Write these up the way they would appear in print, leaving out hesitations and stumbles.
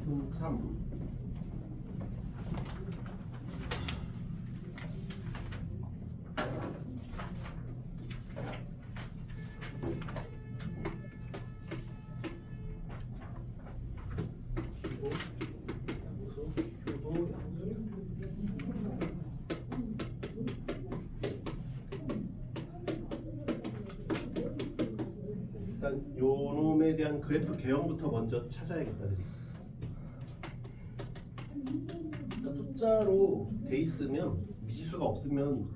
3분 3. 기본, 양수, 효도, 양수. 일단 요 놈에 대한 그래프 개형부터 먼저 찾아야겠다. 그러니까 숫자로 돼 있으면 미지수가 없으면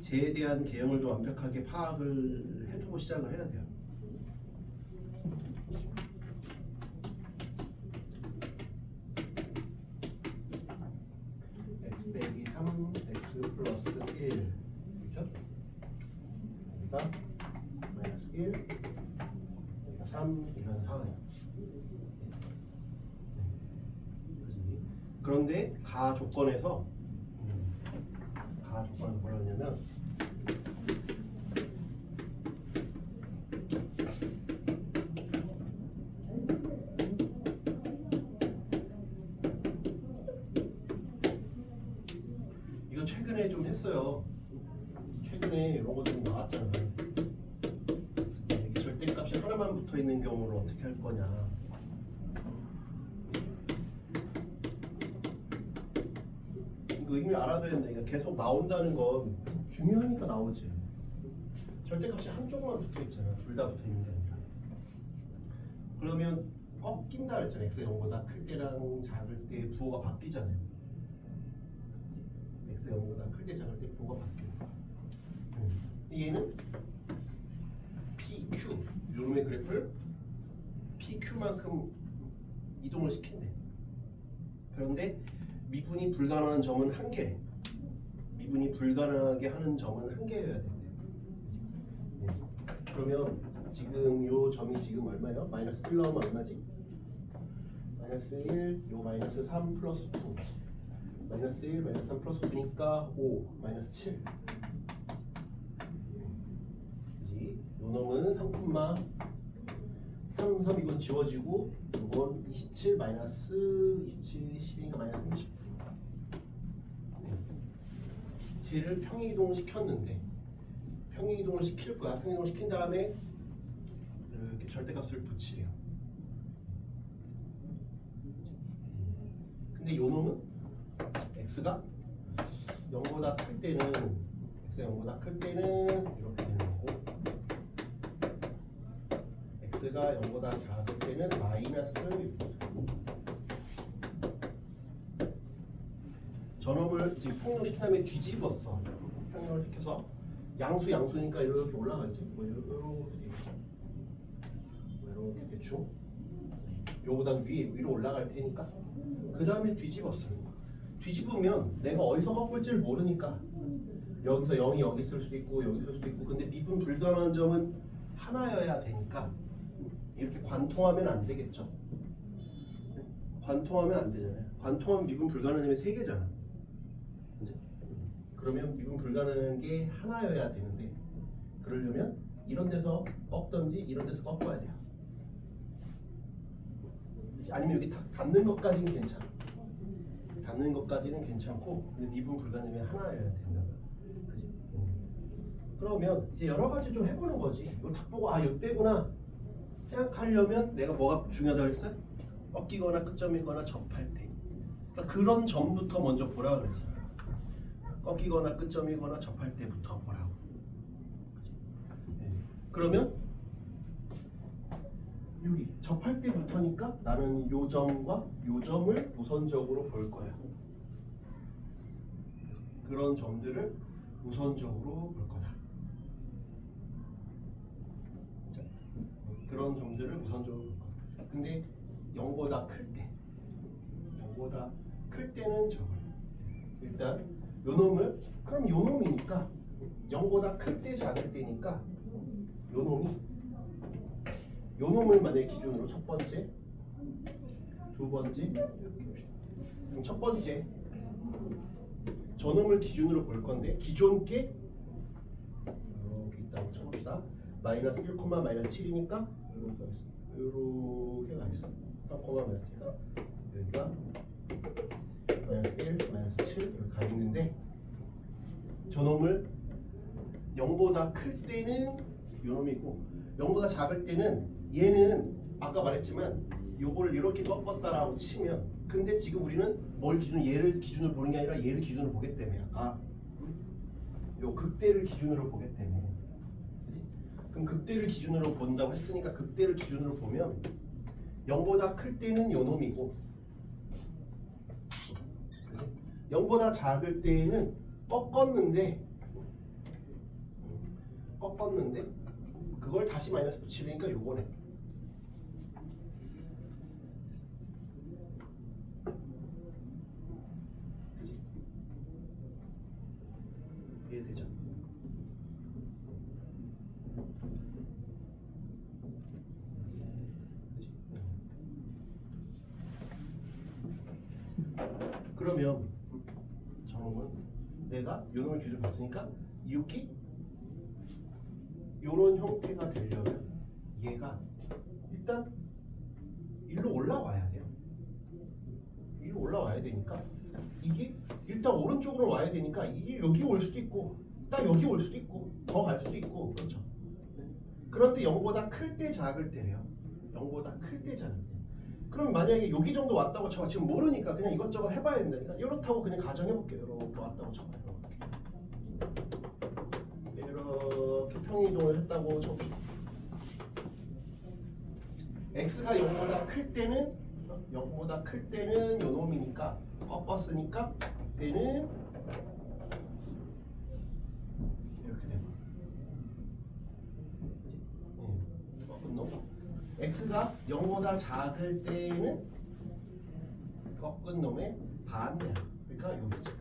쟤에 대한 개형을 좀 완벽하게 파악을 해두고 시작을 해야 돼요. x 빼기 3, x 플러스 1 그렇죠? 여기가 마이너스 1, 여기가 3 이런 상황이에요. 그지? 그런데 가 조건에서 뭐라 하냐면 이거 최근에 좀 했어요. 최근에 이런 거 좀 나왔잖아요. 이게 절대값이 하나만 붙어 있는 경우를 어떻게 할 거냐. 이거 의미 알아둬야 된다. 그러니까 계속 나온다는 건 중요하니까 나오지. 절대값이 한쪽만 붙어 있잖아. 둘 다 붙어 있는 게 아니라. 그러면 꺾인다 그랬잖아. x 0보다 클 때랑 작을 때 부호가 바뀌잖아요. x 0보다 클 때 작을 때 부호가 바뀌어요. 얘는 PQ 요놈의 그래프를 PQ만큼 이동을 시킨대. 그런데 미분이 불가능한 점은 한 개. 미분이 불가능하게 하는 점은 한 개여야 된대. 그러면 지금 요 점이 지금 얼마예요? 마이너스 1 넣으면 얼마지? 마이너스 1, 요 마이너스 3 플러스 9. 마이너스 1, 마이너스 3 플러스 9니까 5, 마이너스 7. 그지? 요 놈은 3, 3 이건 지워지고 이건 27 마이너스 27, 12니까 마이너스 30. 쟤를 평행이동을 시켰는데 평행이동을 시킬 거야. 평행이동을 시킨 다음에 이렇게 절대값을 붙이래요. 근데 요 놈은 x가 0보다 클 때는 x가 0보다 클 때는 이렇게 되는 거고 x가 0보다 작을 때는 마이너스 이렇게 되고 저놈을 지금 평형시킨 다음에 뒤집었어. 평형을 시켜서 양수니까 이렇게 올라가지. 뭐 이렇게 대충 요보다 위로 올라갈 테니까 그 다음에 뒤집었어. 뒤집으면 내가 어디서 꺾을지를 모르니까 여기서 0이 여기 있을 수도 있고 여기 있을 수도 있고 근데 미분 불가능한 점은 하나여야 되니까 이렇게 관통하면 안 되겠죠. 관통하면 안 되잖아요. 관통하면 미분 불가능한 점이 3개잖아. 그러면 미분 불가능한 게 하나여야 되는데 그러려면 이런 데서 꺾던지 이런 데서 꺾어야 돼요. 아니면 여기 닿는 것까지는 괜찮아. 닿는 것까지는 괜찮고 근데 미분 불가능하면 하나여야 된다. 그지? 그러면 이제 여러 가지 좀 해보는 거지. 이거 딱 보고 아 이때구나 생각하려면 내가 뭐가 중요하다고 했어요? 꺾이거나 끝점이거나 접할 때. 그러니까 그런 점부터 먼저 보라 그랬잖아. 꺾이거나 끝점이거나 접할 때부터 보라고. 네. 그러면 여기 접할 때부터니까 나는 요 점과 요 점을 우선적으로 볼 거야. 그런 점들을 우선적으로 볼 거다. 자, 그런 점들을 우선적으로 볼 거다. 근데 0보다 클 때는 저걸 일단 요 놈을 그럼 요 놈이니까 0보다 클 때 작을 때니까 요 놈을 만약에 기준으로 첫 번째 두 번째 이렇게 그럼 첫 번째 저놈을 기준으로 볼 건데 기존 게 이렇게 있다고 쳐봅시다. 마이너스 1, 마이너스 7이니까 이렇게 가 있어. 3, 마이너스 7가 여기 여기가 마이너스 1, 마이너스 7 이렇게 가 있는데 저놈을 0보다 클 때는 요놈이고 0보다 작을 때는 얘는 아까 말했지만 요거를 이렇게 꺾었다라고 치면 근데 지금 우리는 뭘 기준 얘를 기준으로 보는 게 아니라 얘를 기준으로 보기 때문에 아까 요 극대를 기준으로 보기 때문에 그치? 그럼 극대를 기준으로 본다고 했으니까 극대를 기준으로 보면 0보다 클 때는 요놈이고 0보다 작을 때는 꺾었는데 그걸 다시 마이너스 붙이려니까 요거네. 그지? 이해되죠? 그지? 그러면 저놈은 내가 요놈을 기준으로 봤으니까 이웃기 요런 형태가 되려면 얘가 일단 일로 올라와야 돼요. 일로 올라와야 되니까 이게 일단 오른쪽으로 와야 되니까 이게 여기 올 수도 있고 딱 여기 올 수도 있고 더 갈 수도 있고 그렇죠. 그런데 0보다 클 때 작을 때래요. 0보다 클 때 작을 때. 그럼 만약에 여기 정도 왔다고 쳐봐. 지금 모르니까 그냥 이것저것 해봐야 된다니까. 이렇다고 그냥 가정해볼게요. 이렇게 왔다고 쳐봐요. 이렇게 평이동을 했다고 쳐봅시다. x가 0보다 클 때는 0보다 클 때는 요놈이니까 꺾었으니까 그때는 이렇게 되고 꺾은 놈. x가 0보다 작을 때는 꺾은 놈의 반대야. 그러니까 여기지.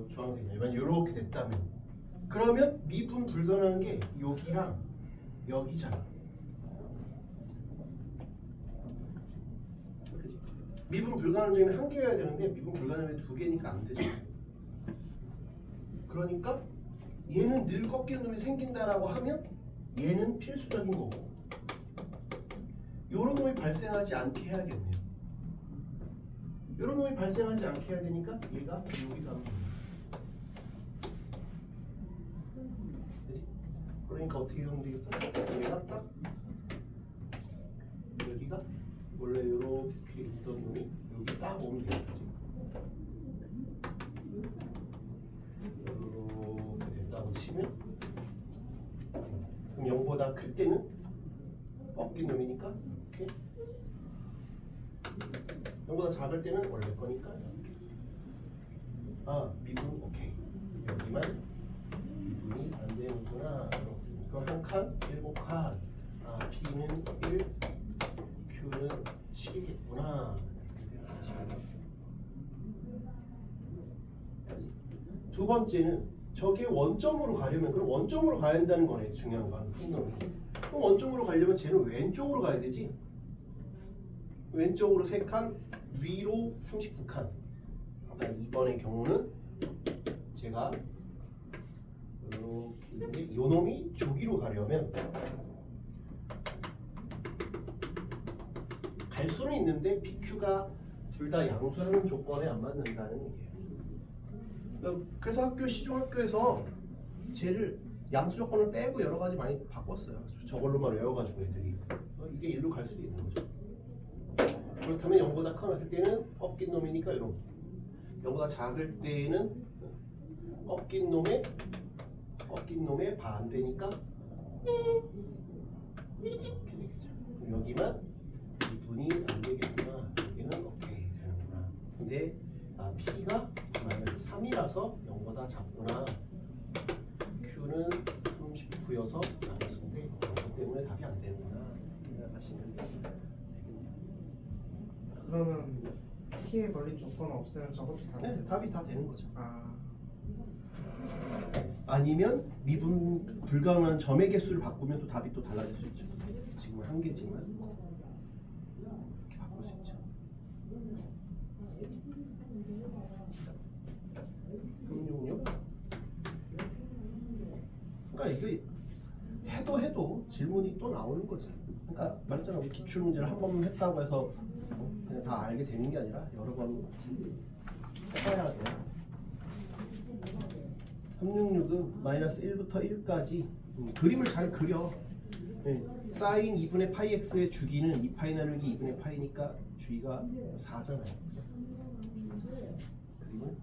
주황색이 아니면 이렇게 됐다면 그러면 미분 불가능한 게 여기랑 여기잖아. 그치? 미분 불가능 중에 한 개여야 되는데 미분 불가능에 두 개니까 안 되죠. 그러니까 얘는 늘 꺾이는 놈이 생긴다라고 하면 얘는 필수적인 거고 요런 놈이 발생하지 않게 해야겠네요. 요런 놈이 발생하지 않게 해야 되니까 얘가 여기 가는 거예요. 그러니까 어떻게 하면 되겠어? 얘가 딱 여기가 원래 이렇게 있던 놈이 여기 딱 오면 되겠지. 이렇게 됐다고 치면 그럼 0보다 클 때는 꺾인 놈이니까 이렇게 0보다 작을 때는 원래 거니까 이렇게 미분 오케이 여기만 미분이 안 되는구나. 그럼 한 칸, 7칸. P는 1, Q는 7이겠구나. 두 번째는 저게 원점으로 가려면 그럼 원점으로 가야 한다는 거네. 중요한 건 놈이. 그럼 원점으로 가려면 쟤는 왼쪽으로 가야 되지. 왼쪽으로 3칸, 위로 39칸. 그러니까 이번의 경우는 제가 이렇게 있는데 요 놈이 저기로 가려면 갈 수는 있는데 PQ가 둘 다 양수라는 조건에 안 맞는다는 얘기예요. 그래서 학교 시중학교에서 쟤를 양수 조건을 빼고 여러 가지 많이 바꿨어요. 저걸로만 외워가지고 애들이 이게 일로 갈 수도 있는 거죠. 그렇다면 0보다 커놨을 때는 꺾인 놈이니까 이런 0보다 작을 때는 꺾인 놈의 반대니까 이렇게 되겠죠. 그럼 여기만 미분이 안 되겠구나. 여기는 오케이 되는구나. 근데 P가 마이너스 3이라서 0보다 작구나. Q는 39여서 마이너스인데 이것 때문에 답이 안 되는구나. 이렇게 생각하시면 되겠네요. 그러면 P에 걸린 조건 없으면 저것도 다 네, 답이 다 되는 거죠. 아니면 미분 불가능한 점의 개수를 바꾸면 또 답이 또 달라질 수 있죠. 지금은 한 개지만 이렇게 바꿀 수 있죠. 그럼요. 그러니까 이게 또 해도 질문이 또 나오는 거지. 그러니까 말했잖아, 우리 기출 문제를 한 번 했다고 해서 그냥 다 알게 되는 게 아니라 여러 번 해봐야 돼. 366은 마이너스 1부터 1까지 그림을 잘 그려. 네. 사인 2분의 파이 x의 주기는 2파이 나누기 2분의 파이니까 주기가 4잖아요. 그림을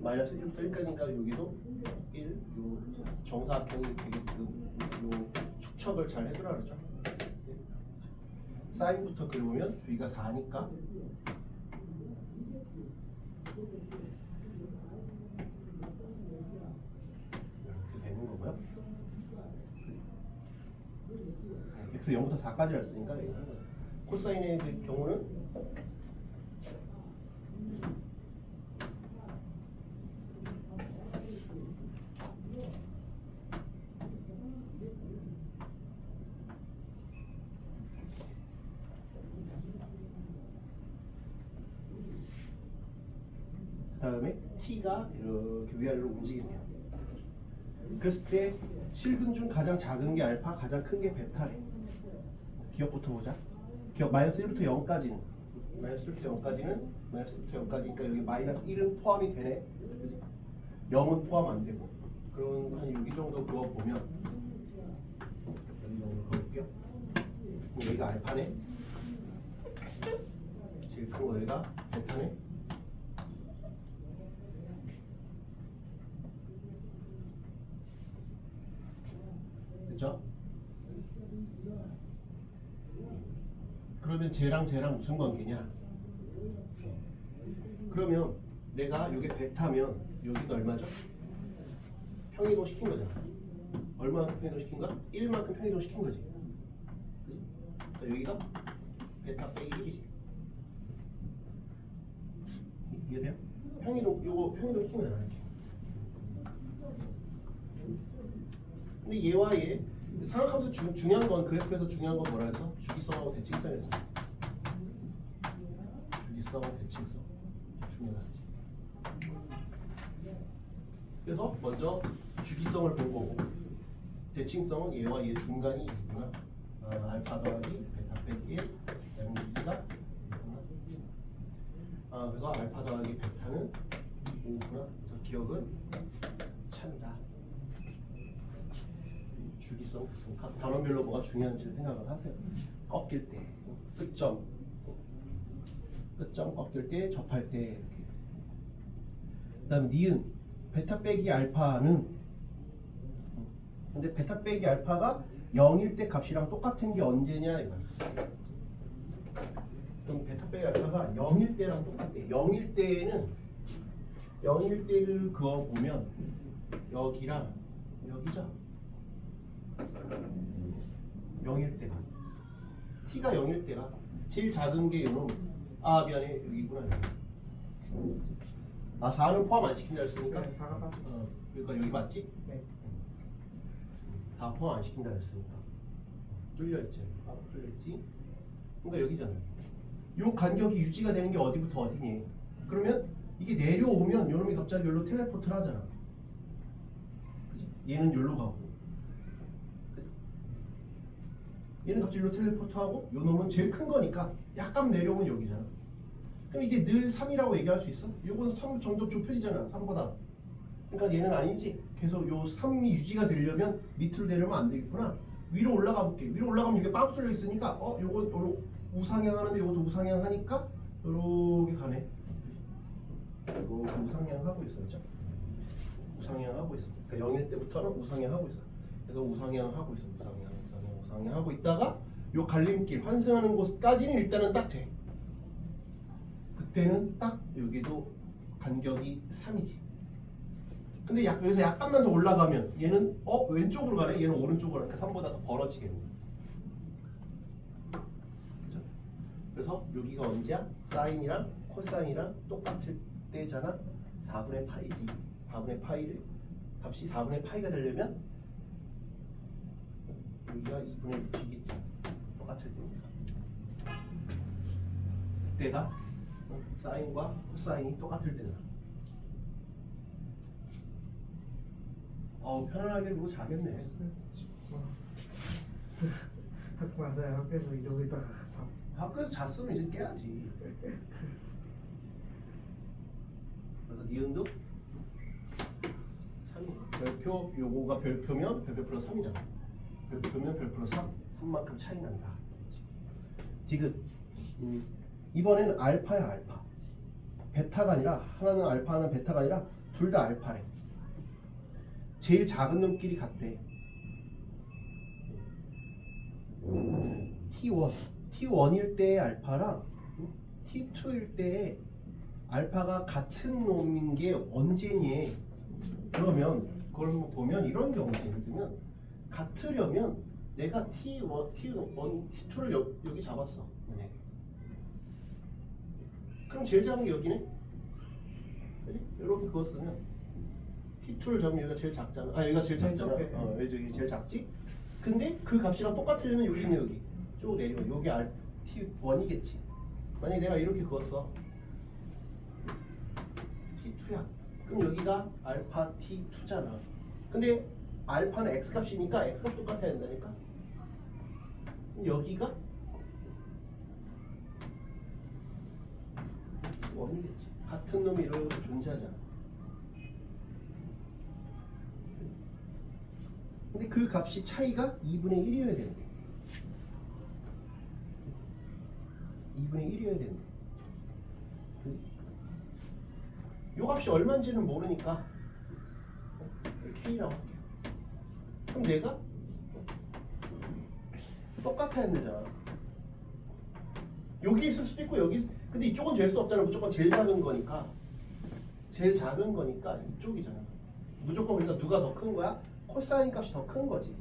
마이너스 1부터 1까지니까 여기도 1, 요 정사각형이 되게끔 요 축척을 잘 해두라 그러죠. 사인부터 그려보면 주기가 4니까 이렇게 되는 거고요. x 0부터 4까지 했으니까 이렇게 하는 거예요. 코사인의 그 경우는 그 다음에 t가 이렇게 위아래로 움직이네요. 그랬을 때 실근 중 가장 작은 게 알파, 가장 큰 게 베타래. 기억부터 보자. 기억 마이너스 1부터 0까지는 마이너스 1부터 0까지는 마이너스 1부터 0까지니까 여기 마이너스 1은 포함이 되네. 0은 포함 안 되고. 그럼 한 여기 정도 그어 보면 여기 정도 그어볼게요. 여기가 알파네. 제일 큰 거 여기가 베타네. 그죠? 그러면 쟤랑 무슨 관계냐? 그러면 내가 여기 베타면 여기가 얼마죠? 평이동 시킨 거잖아. 얼마만큼 평이동 시킨 거야? 1만큼 평이동 시킨 거지. 그지? 그러니까 여기가 베타 빼기 1이지. 이해돼요? 요거 평이동 시킨 거잖아. 이렇게. 근데 얘와 얘 삼각함수 중요한 건 그래프에서 중요한 건 뭐라 해서 주기성하고 대칭성이었어. 주기성하고 대칭성 중요하지. 그래서 먼저 주기성을 본 거고 대칭성은 얘와 얘 중간이 있구나. 알파 더하기 베타 빼기 1 양기가 있구나. 그래서 알파 더하기 베타는 5구나. 그래서 기억은 참이다. 주기성 단원별로 뭐가 중요한지 생각을 하세요. 꺾일 때 끝점 꺾일 때 접할 때 이렇게. 그다음 니은 베타 빼기 알파는 근데 베타 빼기 알파가 0일 때 값이랑 똑같은 게 언제냐 이거. 그럼 베타 빼기 알파가 0일 때랑 똑같대. 0일 때를 그어 보면 여기랑 여기죠. 0일 때가 t가 0일 때가 제일 작은 게 요놈. 미안해 여기구나. 4는 포함 안 시킨다 했으니까. 네, 4가 빠져. 그러니까 여기 맞지? 네. 4 포함 안 시킨다 했으니까 뚫려있지. 뚫려있지. 그러니까 여기잖아. 요 간격이 유지가 되는 게 어디부터 어디니? 그러면 이게 내려오면 요놈이 갑자기 여기로 텔레포트를 하잖아. 그치? 얘는 여기로 가고 얘는 갑자기 여기로 텔레포트하고 요 놈은 제일 큰 거니까 약간 내려오면 여기잖아. 그럼 이게 늘 3이라고 얘기할 수 있어? 요건 3 점점 좁혀지잖아. 3보다. 그러니까 얘는 아니지. 계속 요 3이 유지가 되려면 밑으로 내려오면 안 되겠구나. 위로 올라가 볼게. 위로 올라가면 이게 빵 뚫려 있으니까 요거 우상향 하는데 요것도 우상향 하니까 요렇게 가네. 요렇게 우상향 하고 있어. 그죠? 우상향 하고 있어. 그러니까 0일 때부터는 우상향 하고 있어. 그래서 우상향 하고 있어. 우상향 하고 있다가 요 갈림길 환승하는 곳까지는 일단은 딱 돼. 그때는 딱 여기도 간격이 3이지. 근데 여기서 약간만 더 올라가면 얘는 왼쪽으로 가네. 얘는 오른쪽으로 가니까 3보다 더 벌어지겠네. 그렇죠? 그래서 여기가 언제야? 사인이랑 코사인이랑 똑같을 때잖아. 4분의 파이지. 4분의 파이를 값이 4분의 파이가 되려면 여기가 2분의 6이겠지. 똑같을 때니까. 그때가 사인과 코사인이 똑같을 때잖아. 편안하게 그러고 자겠네. 맞아요. 학교에서 이러고 있다가 가서 학교에서 잤으면 이제 깨야지. 그래서 니은도 3이야. 별표 요거가 별표면 별표 플러스 3이잖아. 별표면 별 플러스 3. 3만큼 차이 난다. 디귿. 이번에는 알파야 알파. 베타가 아니라 하나는 알파 하나는 베타가 아니라 둘 다 알파래. 제일 작은 놈끼리 같대. T1일 때의 알파랑 T2일 때의 알파가 같은 놈인 게 언제니? 그러면 그걸 보면 이런 경우지. 예를 들면 같으려면 내가 T1, T2를 여기 잡았어. 만약에. 그럼 제일 작은 게 여기네? 그지? 이렇게 그거 쓰면 T2를 잡으면 여기가 제일 작잖아. 여기가 제일 작잖아. 여기 제일 작지? 근데 그 값이랑 똑같으려면 여기 있네. 여기 쭉 내리면 여기 T1이겠지. 만약에 내가 이렇게 그었어. T2야. 그럼 여기가 알파 T2잖아. 근데 알파는 X값이니까 X값 똑같아야 된다니까. 그럼 여기가 1이겠지. 같은 놈이 이렇게 존재하잖아. 근데 그 값이 차이가 2분의 1이어야 되는데 2분의 1이어야 되는데 요 값이 얼마인지는 모르니까 K라고 할게요. 그럼 내가 똑같아야 되잖아. 여기 있을 수도 있고 여기, 근데 이쪽은 될 수 없잖아. 무조건 제일 작은 거니까. 제일 작은 거니까 이쪽이잖아. 무조건 우리가 누가 더 큰 거야? 코사인 값이 더 큰 거지.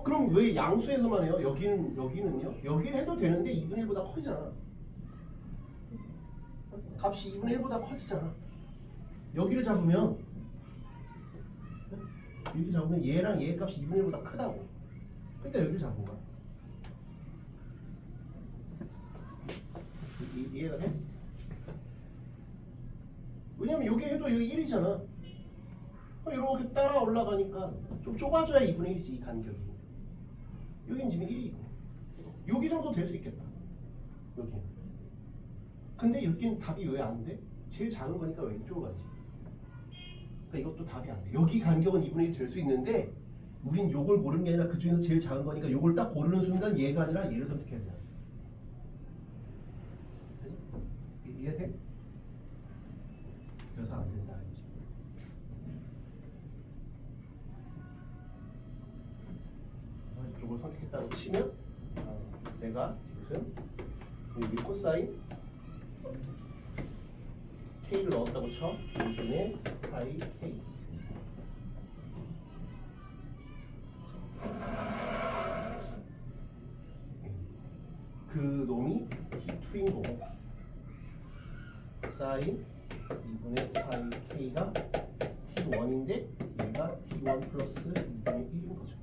그럼 왜 양수에서만 해요? 여기는요? 여기 해도 되는데 2분의 1보다 커지잖아. 값이 2분의 1보다 커지잖아. 여기를 잡으면 이렇게 잡으면 얘랑 얘 값이 2분의 1보다 크다고. 그러니까 여기를 잡은 거야. 이해가 돼? 왜냐면 여기 해도 여기 1이잖아. 이렇게 따라 올라가니까 좀 좁아져야 2분의 1이지, 이 간격이. 여긴 지금 1이고 여기 정도 될 수 있겠다. 여기는. 근데 여기는 답이 왜 안 돼? 제일 작은 거니까 왼쪽으로 가지. 그러니까 이것도 답이 안 돼. 여기 간격은 2분의 1 될 수 있는데 우린 요걸 고르는 게 아니라 그 중에서 제일 작은 거니까 요걸 딱 고르는 순간 얘가 아니라 얘를 선택해야 돼. 이해돼? 그래서 안 된다. 이쪽을 선택했다고 치면 내가 이것은 여기 코사인 K를 넣었다고 쳐. 2분의 파이 K. 그 놈이 T2인 거고 사인 2분의 파이 K가 T1인데 얘가 T1 플러스 2분의 1인 거죠.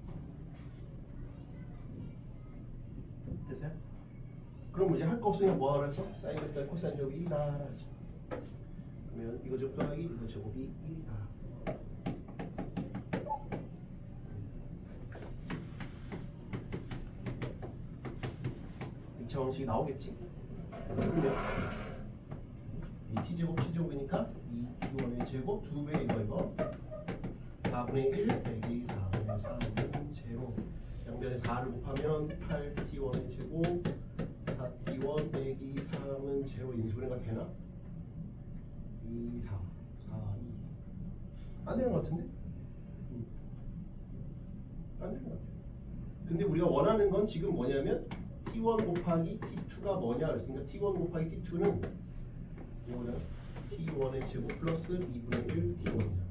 됐어요? 그럼 이제 할 거 없으니까 뭐 하라 했어? 사인 벡터 코사인 제곱이 1이다 하죠. 그러면 이거 제곱 더하기 이거 제곱이 1이다. 방식이 나오겠지? 그러면 이 t제곱이니까 이 t1의 제곱 2배 이거 4분의 1 빼기 4분의 4는 제로. 양변에 4를 곱하면 8t1의 제곱 4t1 빼기 3은 제로. 인수분해가 되나? 2, 4, 4, 2. 안 되는 것 같은데? 안 되는 것 같아. 근데 우리가 원하는 건 지금 뭐냐면 T1 곱하기 T2가 뭐냐 그랬으니까 T1 곱하기 T2는 이거는 T1의 제곱 플러스 2분의 1 T1이잖아.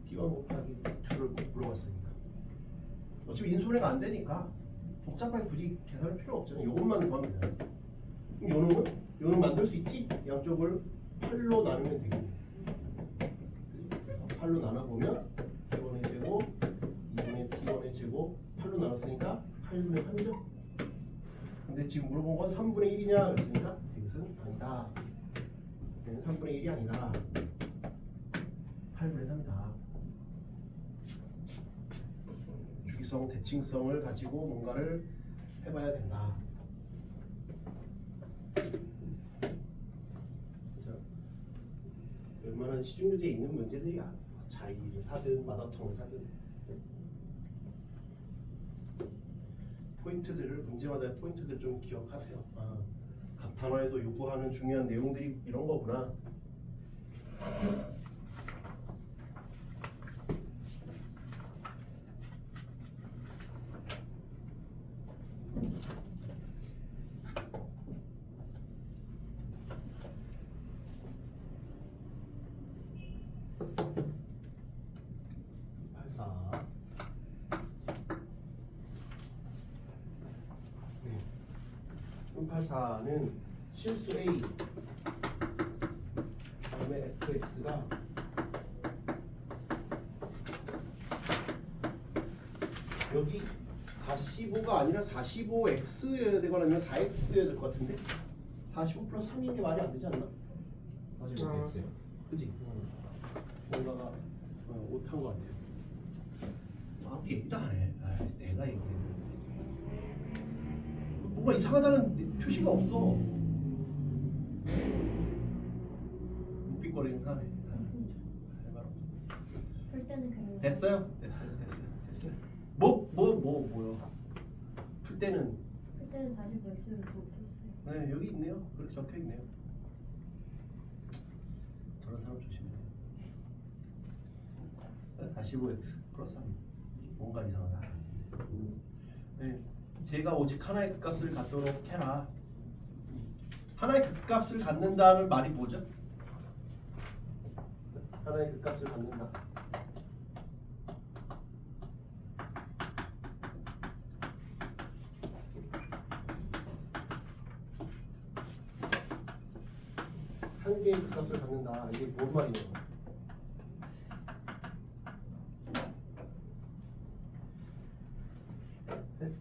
T1 곱하기 T2를 물어봤으니까 어차피 인수분해가 안 되니까 복잡하게 굳이 계산할 필요 없잖아. 요것만 더하면 되잖아. 그럼 요놈은 만들 수 있지? 양쪽을 8로 나누면 되겠네. 8로 나눠보면 T1의 제곱 2분의 T1의 제곱 8로 나눴으니까 8분의 3이죠? 근데 지금 물어본 건 3분의 1이냐 그랬으니까 이것은 아니다. 얘는 3분의 1이 아니다. 8분의 3이다. 주기성, 대칭성을 가지고 뭔가를 해봐야 된다. 그죠? 웬만한 시중교재에 있는 문제들이야. 자의를 사든 마더통을 사든 포인트들을 문제마다 포인트들 좀 기억하세요. 아, 각 단어에서 요구하는 중요한 내용들이 이런 거구나. 네. 384는 실수 A 다음에 fx가 여기 45가 아니라 45x여야 되거나 아니면 4x여야 될 것 같은데 45 플러스 3인 게 말이 안 되지 않나? 45X요. 그지? 뭔가가 못한 것 같아요. 얘기도 안 해. 내가 얘기해. 뭔가 이상하다는 표시가 없어. 묵비거리는 하네. 풀 때는 그냥 됐어요? 됐어요. 뭐요? 풀 때는 풀 때는 45x를 더 풀었어요. 네 여기 있네요. 그렇게 적혀 있네요. 저런 사람 조심해. 45x 플러스 3 뭔가 이상하다. 네, 제가 오직 하나의 극값을 갖도록 해라. 하나의 극값을 갖는다는 말이 뭐죠? 하나의 극값을 갖는다. 한 개의 극값을 갖는다. 이게 뭔 말이에요?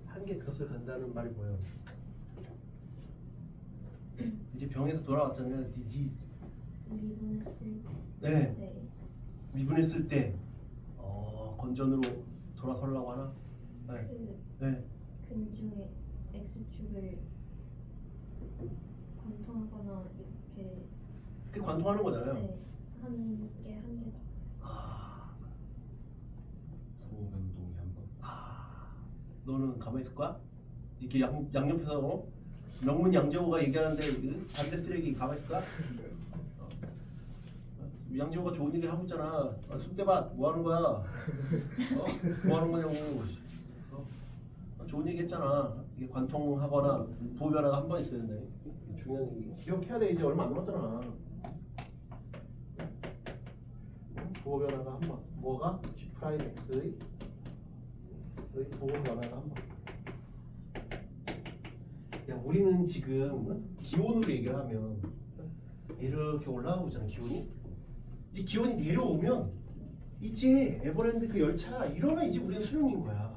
한 개 극값을 갖는다는 말이 뭐예요? 이제 병에서 돌아왔잖아요. 디지즈. 미분했을 네. 때 미분했을 때 건전으로 돌아서려고 하나? 네. 네. 근중에 x축을 관통하거나 이렇게 그게 관통하는 거잖아요. 네, 하는 게 한 개다. 소변동이 한 번. 너는 가만히 있을 거야? 이렇게 양옆에서 명문 양재호가 얘기하는데 그 반대 쓰레기 가만히 있을 거야? 양재호가 좋은 얘기 하고 있잖아. 쑥대밭 뭐 하는 거야? 뭐 하는 거냐고. 좋은 얘기 했잖아. 이게 관통하거나 부호 변화가 한 번 있어야 된다. 중요한 얘기. 기억해야 돼. 이제 얼마 안 남았잖아. 부호 변화가 한 번. 뭐가? G 프라임 X의 부호 변화가 한 번. 야, 우리는 지금 기온으로 얘기를 하면 이렇게 올라가고 있잖아. 기온이. 이제 기온이 내려오면 이제 에버랜드 그 열차 이러면 이제 우리는 수능인 거야.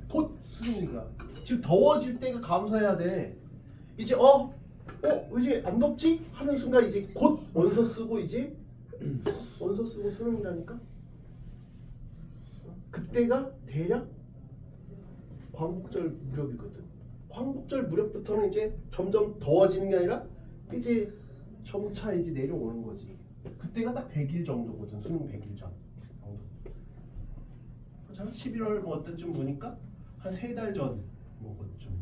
곧 수능인 거야. 지금 더워질 때가 감사해야 돼. 이제 이제 안 덥지? 하는 순간 이제 곧 원서 쓰고 이제 원서 쓰고 수능이라니까. 그때가 대략 광복절 무렵이거든. 광복절 무렵부터는 이제 점점 더워지는 게 아니라 이제 점차 이제 내려오는 거지. 그때가 딱 100일 정도거든. 수능 100일 전 정도. 그렇잖아. 11월 뭐 어때쯤 보니까 한 3달 전 뭐 그쯤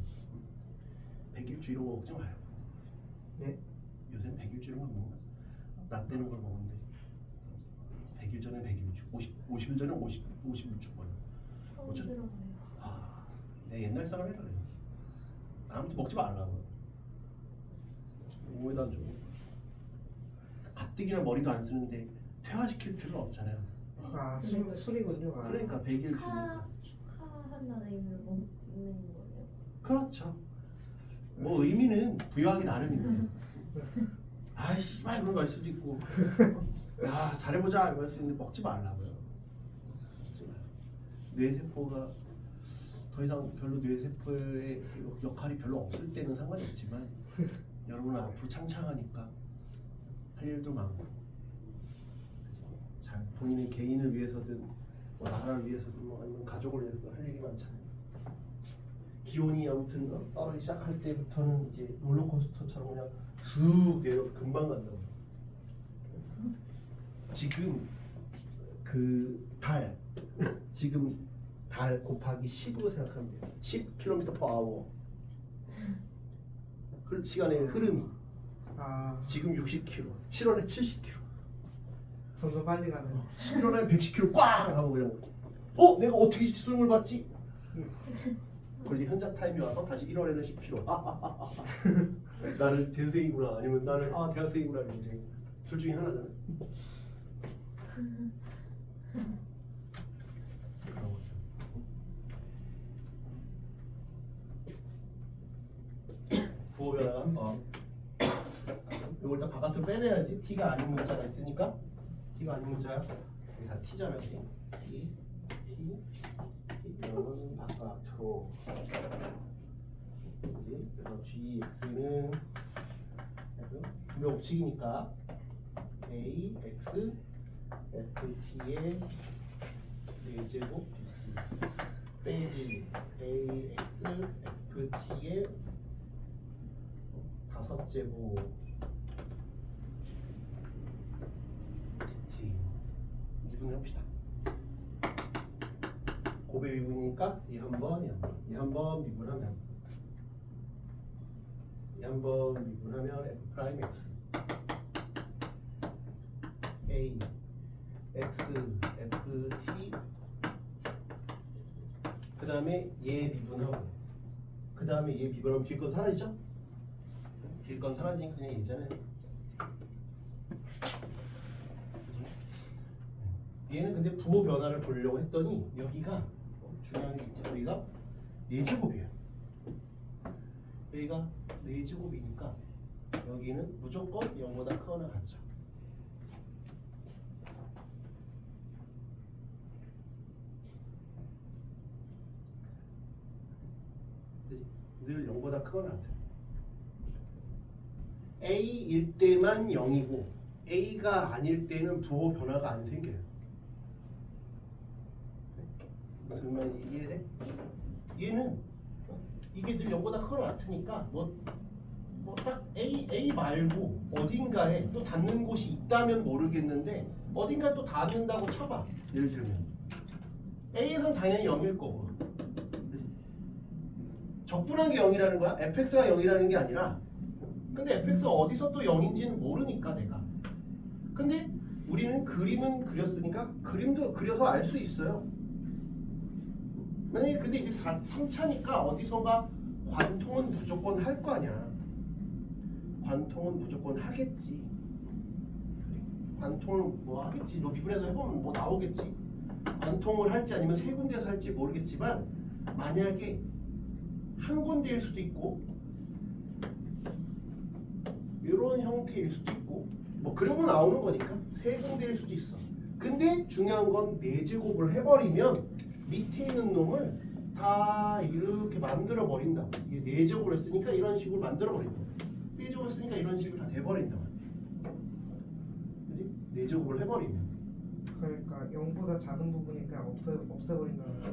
100일주 이런 거 먹지 마요. 네? 요새는 100일주 이런 거 먹는 거야. 나 때는 걸 먹는데 100일 전에 100일주, 50일 전에 50일주 거예요. 처음 들어봐요. 내가 옛날 사람이라 그래. 아무튼 먹지 말라고. 몸에도 안 좋고. 가뜩이나 머리도 안 쓰는데 퇴화시킬 필요는 없잖아요. 술이군요. 그러니까 100일 주니까. 축하한다는 의미로 먹는 거예요. 그렇죠. 뭐 의미는 부여하기 나름인데. 아이 씨발 그런 거 할 수도 있고. 야 잘해보자 이럴 수 있는데 먹지 말라고요. 먹지 마요. 뇌세포가 더 이상 별로 뇌세포의 역할이 별로 없을 때는 상관이 없지만 여러분은 앞으로 창창하니까 할 일도 많고 그치? 잘 본인의 개인을 위해서든 뭐 나라를 위해서든 뭐 아니면 가족을 위해서든 할 일이 많잖아요. 기온이 아무튼 떨어지기 시작할 때부터는 이제 롤러코스터처럼 그냥 쑥 내려 금방 간다고. 지금 그 달 지금 달 곱하기 10으로 생각하면 돼요. 10km/h 시간의 흐름이 아 지금 60km, 7월에 70km, 점점 빨리 가는. 11월에 110km 꽝 하고 그냥 내가 어떻게 수능을 받지? 그러지 현자 타임이 와서 다시 1월에는 10km. 나는 재수생이구나 아니면 나는 대학생이구나 이제 둘 중에 하나잖아. 그런 거죠. 부호 변화가 한번 이걸 다 바깥으로 빼내야지. t가 아닌 문자가 있으니까 t가 아닌 문자야. 여기 다 t잖아. t 이거는 바깥으로. 그래서 gx는 분명 법칙이니까 ax ft의 4제곱 빼기 ax ft의 5제곱 dt 미분을 합시다. 고배 미분이니까 이 한 번, 이 한 번 미분하면 f 프라임 x a x f t 그 다음에 얘 미분하고 그 다음에 얘 미분하면 뒤에 건 사라지죠? 뒤에 건 사라지니까 그냥 얘잖아요. 얘는 근데 부호 변화를 보려고 했더니 여기가 중요한 게 있죠. 여기가 4제곱이에요. 여기가 4제곱이니까 여기는 무조건 0보다 크거나 같죠. 늘 0보다 크거나 같아요. A일 때만 0이고 A가 아닐 때는 부호 변화가 안 생겨요. 무슨 말인지 이해돼? 얘는 이게 늘 0보다 크거나 같으니까 뭐 딱 A 말고 어딘가에 또 닿는 곳이 있다면 모르겠는데 어딘가에 또 닿는다고 쳐봐. 예를 들면 A에선 당연히 0일 거고 적분한 게 0이라는 거야. fx가 0이라는 게 아니라 근데 fx가 어디서 또 0인지는 모르니까 내가 근데 우리는 그림은 그렸으니까 그림도 그려서 알 수 있어요. 만약에 근데 이제 3차니까 어디선가 관통은 무조건 할 거 아니야. 관통은 무조건 하겠지. 관통을 뭐 하겠지. 너 미분해서 해보면 뭐 나오겠지. 관통을 할지 아니면 세 군데에서 할지 모르겠지만 만약에 한 군데일 수도 있고 이런 형태일 수도 있고 뭐 그러면 나오는 거니까 세 군데일 수도 있어. 근데 중요한 건 4제곱을 해버리면 밑에 있는 놈을 다 이렇게 만들어 버린다고. 이게 4제곱을 했으니까 이런 식으로 만들어 버린다고. 4제곱을 했으니까 이런 식으로 다 돼버린다고. 그지? 4제곱을 해버리면 그러니까 0보다 작은 부분이 그냥 없애버린다는 거야.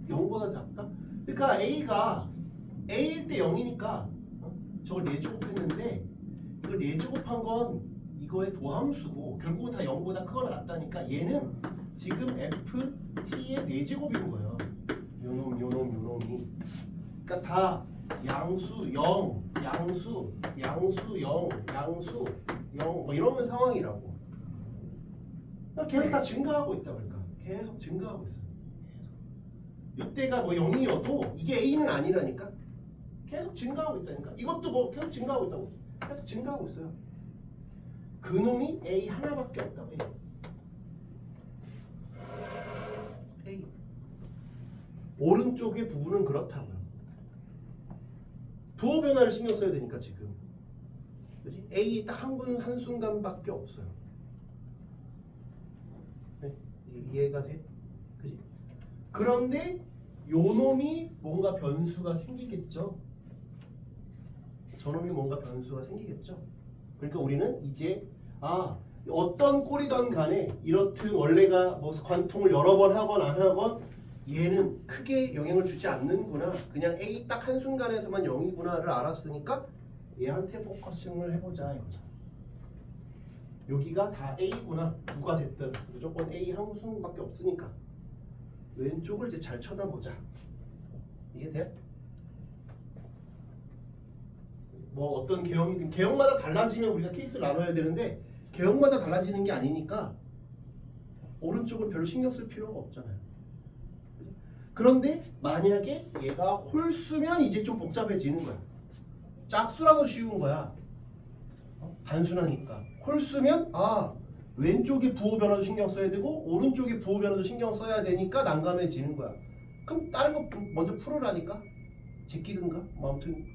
0보다 작다? 그러니까 A가 A일 때 0이니까 저걸 4제곱했는데 이걸 4제곱한 건 이거의 도함수고 결국은 다 0보다 크거나 같다니까 얘는 지금 FT의 4제곱인 거예요. 요놈이 그러니까 다 양수 0, 양수 0, 양수 0 뭐 이러는 상황이라고. 그러니까 계속 다 증가하고 있다 그러니까 계속 증가하고 있어요. 이때가 뭐 0이어도 이게 A는 아니라니까 계속 증가하고 있다니까. 이것도 뭐 계속 증가하고 있다고. 계속 증가하고 있어요. 그놈이 A 하나밖에 없다고 해. A 오른쪽의 부분은 그렇다고요. 부호 변화를 신경 써야 되니까 지금 그지? A 딱 한 순간밖에 없어요. 네? 이해가 돼? 그지? 그런데 요 놈이 뭔가 변수가 생기겠죠. 저놈이 뭔가 변수가 생기겠죠. 그러니까 우리는 이제 어떤 꼴이든 간에 이렇든 원래가 뭐 관통을 여러 번 하건 안 하건 얘는 크게 영향을 주지 않는구나. 그냥 A 딱 한순간에서만 0이구나를 알았으니까 얘한테 포커싱을 해보자 이거죠. 여기가 다 A구나. 누가 됐든 무조건 A 한 순밖에 없으니까 왼쪽을 이제 잘 쳐다보자. 이게 돼? 뭐 어떤 개형이든 개형마다 달라지면 우리가 케이스를 나눠야 되는데 개형마다 달라지는 게 아니니까 오른쪽을 별로 신경 쓸 필요가 없잖아요. 그런데 만약에 얘가 홀수면 이제 좀 복잡해지는 거야. 짝수라도 쉬운 거야. 단순하니까. 홀수면 왼쪽에 부호 변화도 신경 써야 되고 오른쪽에 부호 변화도 신경 써야 되니까 난감해지는 거야. 그럼 다른 거 먼저 풀으라니까. 제끼든가 뭐 아무튼.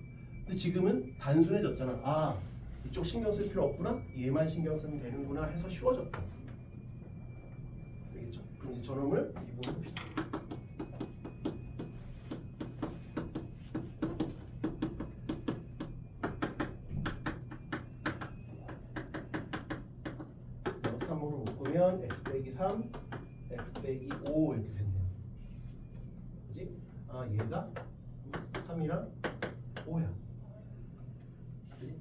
근데 지금은 단순해졌잖아. 이쪽 신경 쓸 필요 없구나. 얘만 신경 쓰면 되는구나 해서 쉬워졌다. 알겠죠? 그럼 이제 저놈을 이분으로 봅시다. 묶으면 x 빼기 3, x 빼기 5 이렇게 됐네요. 그지? 얘가 3이랑 5야. 그지?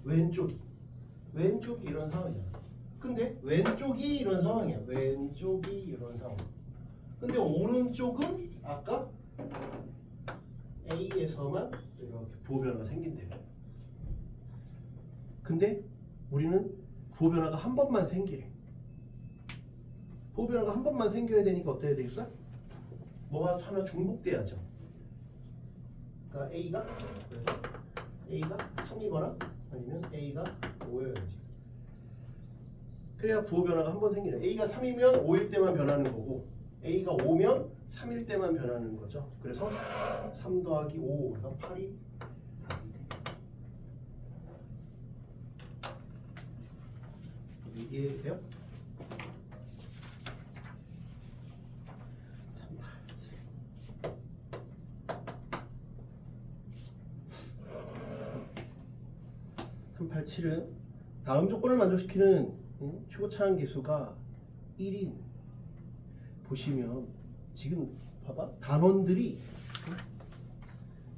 왼쪽이 이런 상황이잖아. 근데 왼쪽이 이런 상황이야. 왼쪽이 이런 상황. 근데 오른쪽은 아까 A에서만 이렇게 부호 변화가 생긴대요. 근데 우리는 부호 변화가 한 번만 생기래. 부호 변화가 한 번만 생겨야 되니까 어떻게 해야 되겠어? 뭐가 하나 중복돼야죠. 그러니까 A가 3이거나 아니면 A가 5여야지. 그래야 부호 변화가 한 번 생기네. A가 3이면 5일 때만 변하는 거고 A가 5면 3일 때만 변하는 거죠. 그래서 3 더하기 5, 8이 이해돼요? 387은 다음 조건을 만족시키는 최고차항 계수가 1인. 보시면 지금 봐봐 단원들이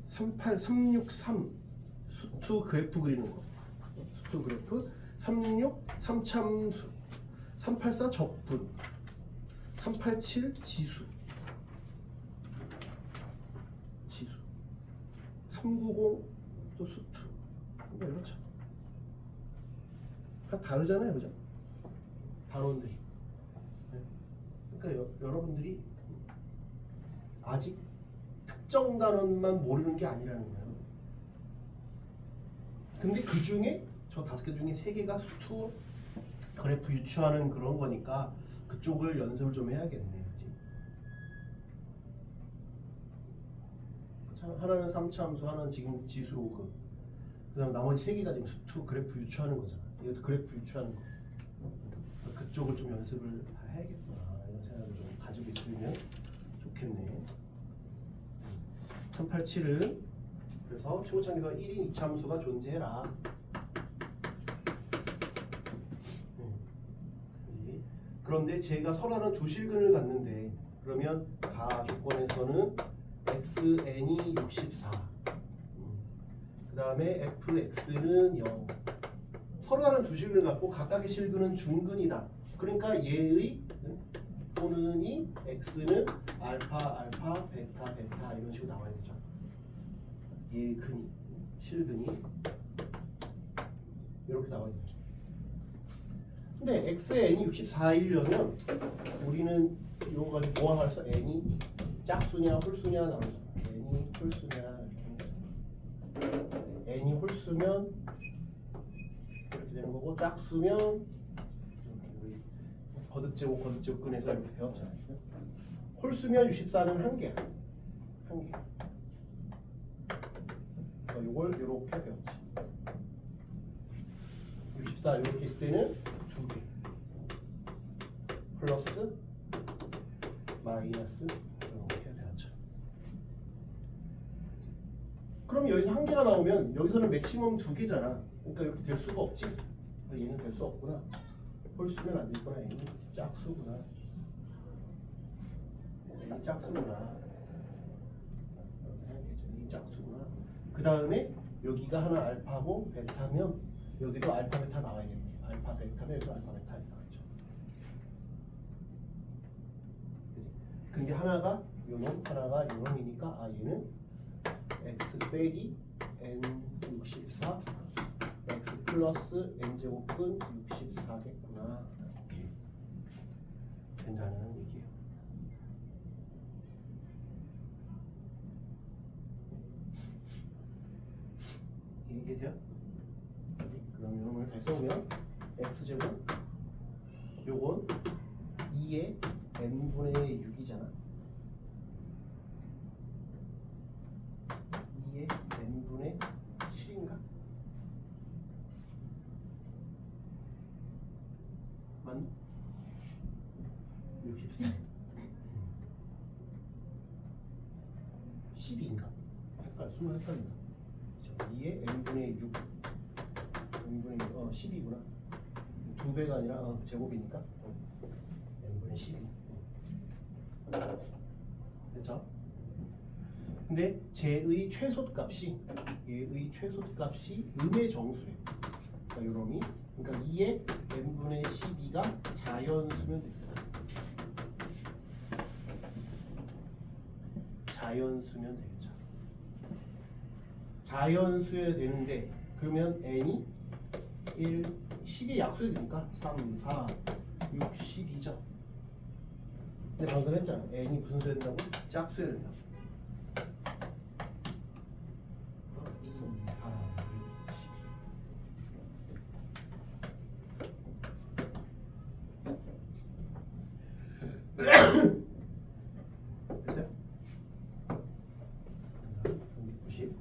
38363 수투 그래프 그리는 거. 수투 그래프 36 3참수 384 적분 387 지수 390 또 수투 뭐 이렇죠. 다 다르잖아요, 그죠? 단원들이. 그러니까 여러분들이 아직 특정 단원만 모르는 게 아니라는 거예요. 근데 그 중에 저 5개 중에 3개가 수투 그래프 유추하는 그런 거니까 그쪽을 연습을 좀 해야겠네. 그치? 하나는 3차함수, 하나는 지금 지수 로그. 그다음 나머지 3개가 지금 수투 그래프 유추하는 거잖아. 이것도 그래프 유추하는 거. 그쪽을 좀 연습을 해야겠구나 이런 생각을 좀 가지고 있으면 좋겠네. 387은 그래서 최고차항에서 1인 2차함수가 존재해라. 그런데 제가 설하는 두 실근을 갖는데 그러면 가 조건에서는 xn이 64 그 다음에 fx는 0 서로 다른 두 실근을 갖고 각각의 실근은 중근이다. 그러니까 얘의 또는이 x는 알파 알파 베타 베타 이런 식으로 나와야 되죠. 얘의 근이 실근이 이렇게 나와야 되죠. 근데 x의 n이 64이려면 우리는 이거 가지고 뭐 할수 n이 짝수냐 홀수냐 나오죠. n이 홀수냐 이렇게 n이 홀수면 이렇게 되는 거고 짝수면 이렇게 거듭제곱 거듭제곱근에서 이렇게 배웠잖아요. 홀수면 64는 한 개야. 한 개. 이걸 이렇게 배웠지. 64 이렇게 있을 때는 2개. 플러스 마이너스 이렇게 배웠죠. 그럼 여기서 한 개가 나오면 여기서는 맥시멈 두 개잖아. 그러니까 이렇게 될 수가 없지. 얘는 될 수 없구나. 홀수면 안 되구나. 얘는 짝수구나. 얘는 짝수구나. 이 짝수구나. 그 다음에 여기가 하나 알파고 베타면 여기도 알파 베타 나와야겠네. 알파 베타면 여기도 알파 베타 나와야죠. 그치? 근데 하나가 요놈, 하나가 요놈이니까 아 얘는 x 빼기 n64 x 플러스 n제곱근 64겠구나. 이렇게 된다는 얘기예요. 이해돼요? 그럼 이놈을 다시 써보면 x제곱 요건 2의 n분의 6이잖아. 2의 n분의 7인가? 맞나? 64 12인가? 순간 헷갈린다. 2의 n분의 6 n분의 6 12구나. 2배가 아니라 제곱이니까 n분의 12 됐죠? 근데 쟤의 최소값이 얘의 최소값이 음의 정수예요. 그러니까 요놈이 그러니까 2의 n분의 12가 자연수면 됩니다. 자연수면 되겠죠. 자연수여야 되는데 그러면 n이 1, 10이 약수여야 되니까 3, 4, 6, 12죠. 근데 방금 했잖아. n이 무슨 수여야 된다고? 짝수여야 된다고. 2, 4, 6, 10 됐어요? 90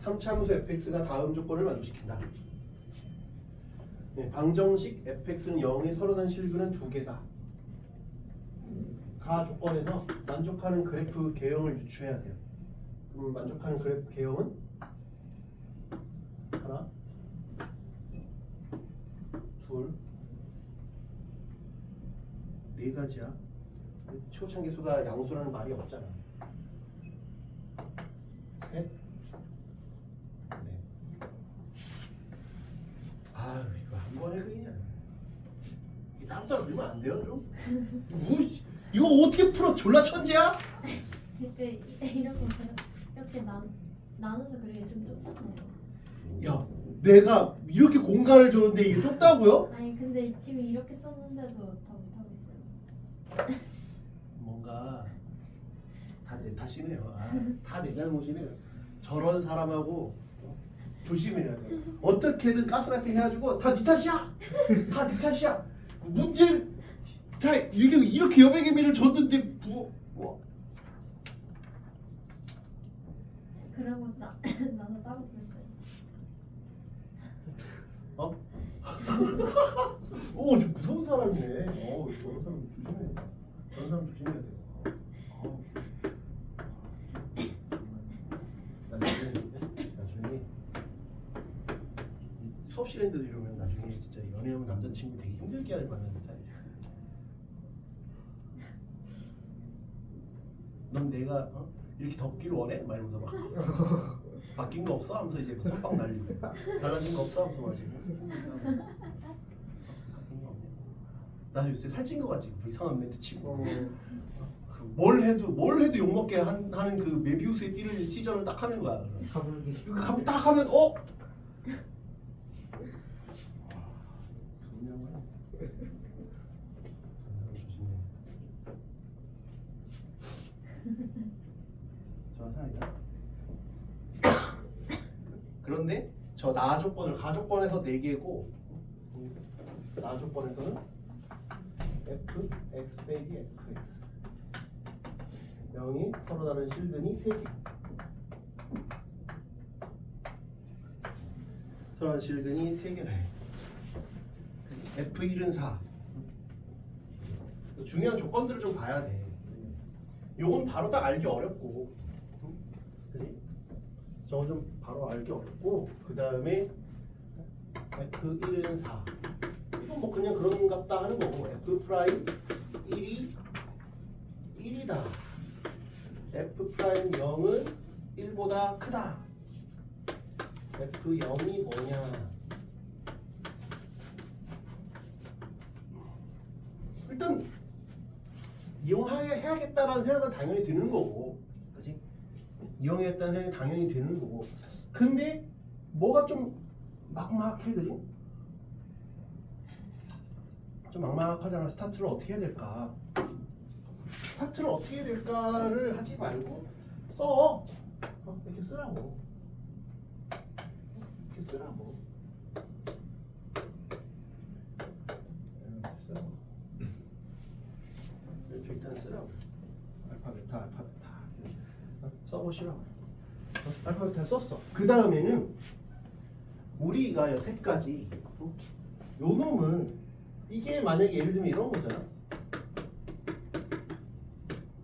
3차함수 fx가 다음 조건을 만족시킨다. 네, 방정식 fx는 0에 서른한 실근은 두 개다. 가 조건에서 만족하는 그래프 개형을 유추해야 돼요. 그럼 만족하는 그래프 개형은 하나, 둘, 네 가지야. 최고차계수가 양수라는 말이 없잖아. 셋, 넷. 아유 이거 한 번에 그리냐? 이게 따로따로 그리면 안 돼요 좀? 뭐 이거 어떻게 풀어? 졸라 천재야? 이렇게 이렇게 나눠서 그리기 좀 좁잖아요. 야 내가 이렇게 공간을 줬는데 이게 좁다고요? 아니 근데 지금 이렇게 썼는데도 다 못하고 있어요. 뭔가 다 내 탓이네요. 다 내 잘못이네요. 저런 사람하고 조심해야 돼. 어떻게든 가스라이팅 해가지고 다 네 탓이야. 다 네 탓이야. 문제 다 이게 이렇게 여백의 미를 줬는데 뭐. 그러고 나도 따로 그랬어요. 어? 오, 저 무서운 사람이네. 저런 사람 조심해. 저런 사람 조심해야 돼. 나중에 수업 시간인데도 이러면 나중에 진짜 연애하면 남자친구 되게 힘들게 만나는 스타일이야. 넌 내가 이렇게 덥기를 원해? 막 이러면서 막 바뀐 거 없어? 하면서 이제 선빵 날리고 달라진 거 없어? 하면서 막 이제 바뀐 거 없네. 나 요새 살찐 거 같지? 그 이상한 멘트 치고 뭘 해도 욕먹게 하는 그 메비우스의 띠를 시전을 딱 하는 거야. 가불기. 그거 딱 하면 무서운 양반이야. 조심해. 저 나조건을 가조건에서 4개고 나조건에서는 f x 빼기 fx 0이 서로 다른 실근이 3개 서로 다른 실근이 3개래. f1은 4 중요한 조건들을 좀 봐야 돼. 요건 바로 딱 알기 어렵고 그지? 저건 좀 바로 알기 어렵고 그 다음에 f1은 4 이건 뭐 그냥 그런 같다 하는 거고 f 프라임 1이 1이다 f 프라임 0은 1보다 크다 f0이 뭐냐 일단 이용해야겠다라는 생각은 당연히 드는 거고 그지? 이용해야겠다는 생각이 당연히 드는 거고 근데 뭐가 좀 막막해 그지? 좀 막막하잖아. 스타트를 어떻게 해야 될까? 스타트를 어떻게 해야 될까를 하지 말고 써. 이렇게 쓰라고. 이렇게 쓰라고. 이렇게 쓰라고. 이렇게 일단 쓰라고. 알파벳 다 써보시라고. 알파벳 다 썼어. 그 다음에는 우리가 여태까지 요 놈을 이게 만약에 예를 들면 이런 거잖아.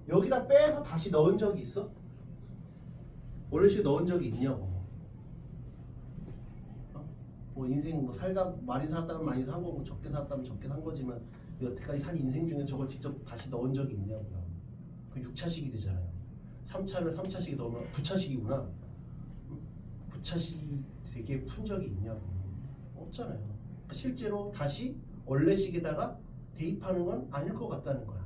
여기다 빼서 다시 넣은 적이 있어? 원래식 넣은 적이 있냐고. 뭐 인생 뭐 살다 많이 살다면 많이 산 거고 적게 살다면 적게 산 거지만 여태까지 산 인생 중에 저걸 직접 다시 넣은 적이 있냐고요. 그 6차식이 되잖아요. 3차를 3차식에 넣으면 9차식이구나. 9차식이 되게 푼 적이 있냐고. 없잖아요. 그러니까 실제로 다시 원래식에다가 대입하는 건 아닐 것 같다는 거야.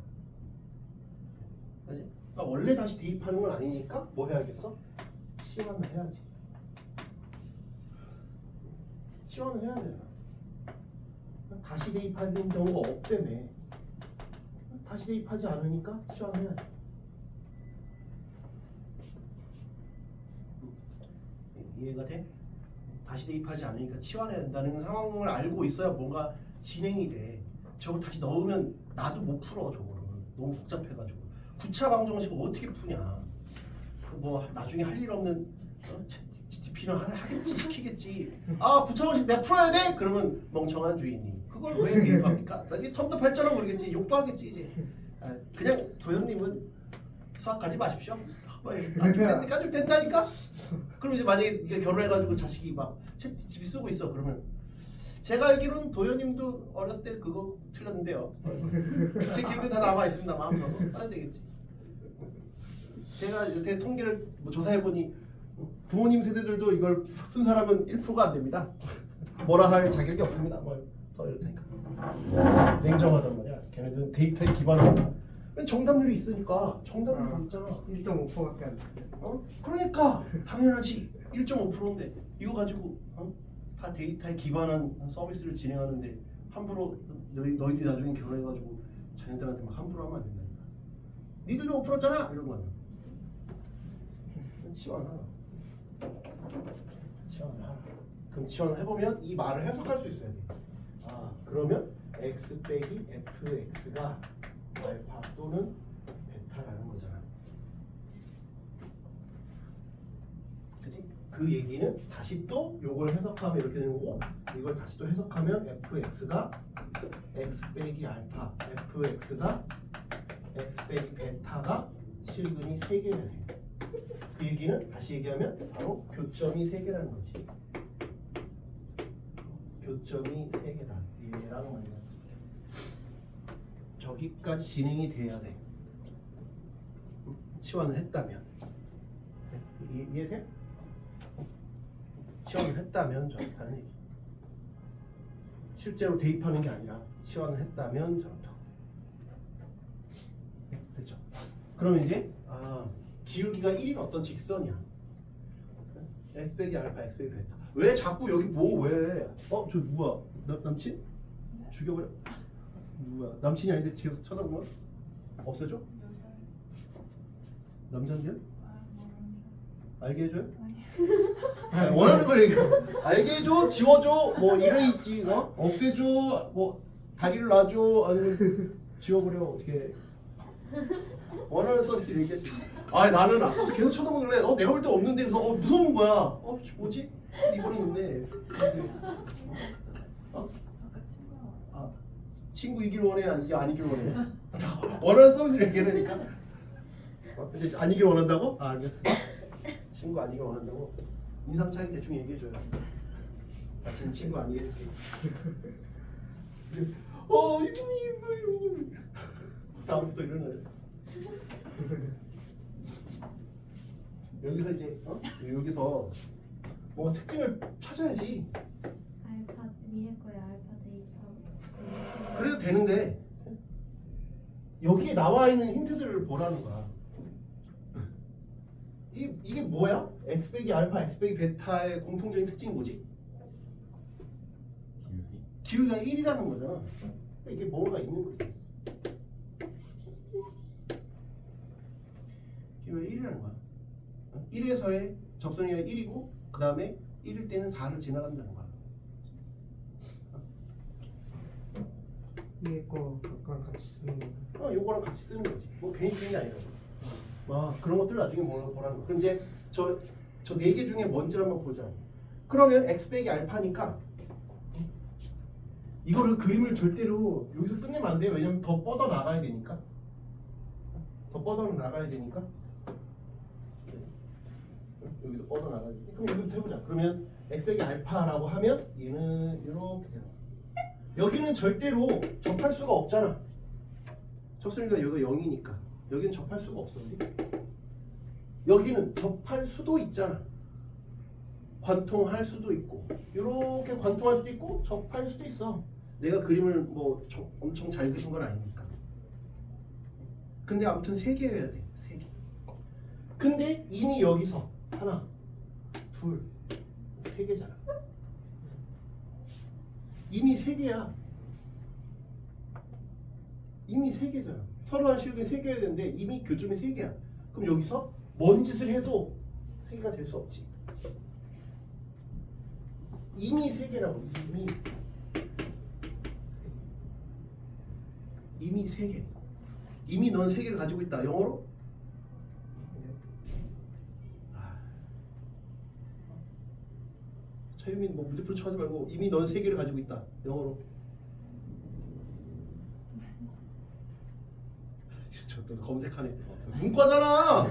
그지? 그러니까 원래 다시 대입하는 건 아니니까 뭐 해야겠어? 치환을 해야지. 치환을 해야 되나? 다시 대입하는 경우가 없다며. 다시 대입하지 않으니까 치환해야지. 이해가 돼? 다시 대입하지 않으니까 치환해야 된다는 상황을 알고 있어야 뭔가 진행이 돼. 저걸 다시 넣으면 나도 못 풀어. 저거를 너무 복잡해가지고 9차 방정식을 어떻게 푸냐. 그 뭐 나중에 할 일 없는 GTP는 하겠지 시키겠지. 아 9차 방정식 내가 풀어야 돼? 그러면 멍청한 주인님 그걸 왜 대입합니까? 나중에 처음부터 발전하고 그러겠지. 욕도 하겠지 이제. 그냥 도현님은 수학 가지 마십시오. 까줄 된다니까. 그럼 이제 만약에 이게 결혼해가지고 자식이 막 GTP 쓰고 있어 그러면 제가 알기로는 도현님도 어렸을 때 그거 틀렸는데요. 제 기억에 다 남아 있습니다. 마음속으로 따야 되겠지. 제가 요새 통계를 뭐 조사해보니 부모님 세대들도 이걸 푼 사람은 1%가 안 됩니다. 뭐라 할 자격이 없습니다. 뭐 써 이렇다니까. 냉정하단 말이야. 걔네들은 데이터에 기반한 정답률이 있으니까 정답률이 있잖아. 1.5%밖에 안 돼. 그러니까 당연하지. 1.5%인데 이거 가지고 다 데이터에 기반한 서비스를 진행하는데 함부로 너희들이 나중에 결혼해가지고 자녀들한테 막 함부로 하면 안 된다니까. 니들도 못 풀었잖아 이런 거야. 치환하라. 치환하라. 그럼 치환을 해보면 이 말을 해석할 수 있어야 돼. 아 그러면 x 빼기 fx가 알파 또는 베타라는 거잖아. 그치? 그 얘기는 다시 또 요걸 해석하면 이렇게 되는 거고 이걸 다시 또 해석하면 fx가 x 빼기 알파 fx가 x 빼기 베타가 실근이 3개가 돼. 그 얘기는 다시 얘기하면 바로 교점이 3개라는 거지. 교점이 3개다. 얘랑 만났을 때 저기까지 진행이 돼야 돼. 치환을 했다면 이해돼? 치환을 했다면 저렇다는 얘기. 실제로 대입하는 게 아니라 치환을 했다면 저렇다. 됐죠? 그럼 이제 기울기가 1인 어떤 직선이야. x 빼기 알파 x 빼기 베타. 왜 자꾸 여기 뭐 왜? 저 누구야? 남친? 죽여버려. 누구야? 남친이 아닌데 뒤에서 쳐다보는 거야? 없애줘? 남자인데? 알게 해줘요? 아니요. 원하는 걸 얘기해. 알게 해줘, 지워줘, 뭐 이런 있지, 없애줘, 뭐 다리를 놔줘, 아니면 지워버려 어떻게? 해. 원하는 서비스를 얘기하지. 아 나는 아까부터 계속 쳐다보길래 내가 볼 때 없는데 그래서 무서운 거야. 뭐지? 이번에 있네. 어? 아까 친구랑 아 친구이길 원해 아니길 원해. 원하는 서비스를 얘기하니까 이제 아니길 원한다고? 아 알겠어. 친구 아니길 원한다고? 인상 차이 대충 얘기해줘요. 나 지금 친구 아니게 해줄게. 이분이 다음부터 이러네. 여기서 이제 여기서 뭔가 특징을 찾아야지. 알파 위에 거에 알파 데이터. 그래도 되는데 여기에 나와 있는 힌트들을 보라는 거야. 이게 뭐야? x 빼기 알파, x 빼기 베타의 공통적인 특징이 뭐지? 기울기. 기울기가 1이라는 거잖아. 이게 뭐가 있는 거지? 기울기가 1이라는 거야. 1에서의 접선이가 1이고 그 다음에 1일 때는 4를 지나간다는 거야. 위에 거 그거랑 같이 쓰는 거. 요거랑 같이 쓰는 거지. 뭐 괜히 쓰는 게 아니라. 그런 것들 나중에 보라는 거. 그럼 이제 저 네 개 중에 뭔지를 한번 보자. 그러면 x 빼기 알파니까 이거를 그림을 절대로 여기서 끝내면 안 돼요. 왜냐면 더 뻗어 나가야 되니까. 더 뻗어 나가야 되니까. 여기도 뻗어 나가야 되니까. 그럼 여기부터 해보자. 그러면 x 빼기 알파라고 하면 얘는 이렇게 되는 거야. 여기는 절대로 접할 수가 없잖아. 접수니까 여기가 0이니까 여기는 접할 수가 없어. 여기는 접할 수도 있잖아. 관통할 수도 있고 이렇게 관통할 수도 있고 접할 수도 있어. 내가 그림을 뭐 엄청 잘 그린 건 아니니까. 근데 아무튼 3개여야 돼. 3개. 근데 이미 여기서 하나, 둘, 3개잖아. 이미 3개야. 이미 3개잖아. 서로 한 시역이 3개여야 되는데 이미 교점이 3개야. 그럼 여기서 뭔 짓을 해도 3개가 될 수 없지. 이미 3개라고. 이미 3개. 이미 넌 3개를 가지고 있다. 영어로? 차유민 뭐 문제 풀쳐 하지 말고 이미 넌 3개를 가지고 있다. 영어로. 저또 검색하네. 문과잖아.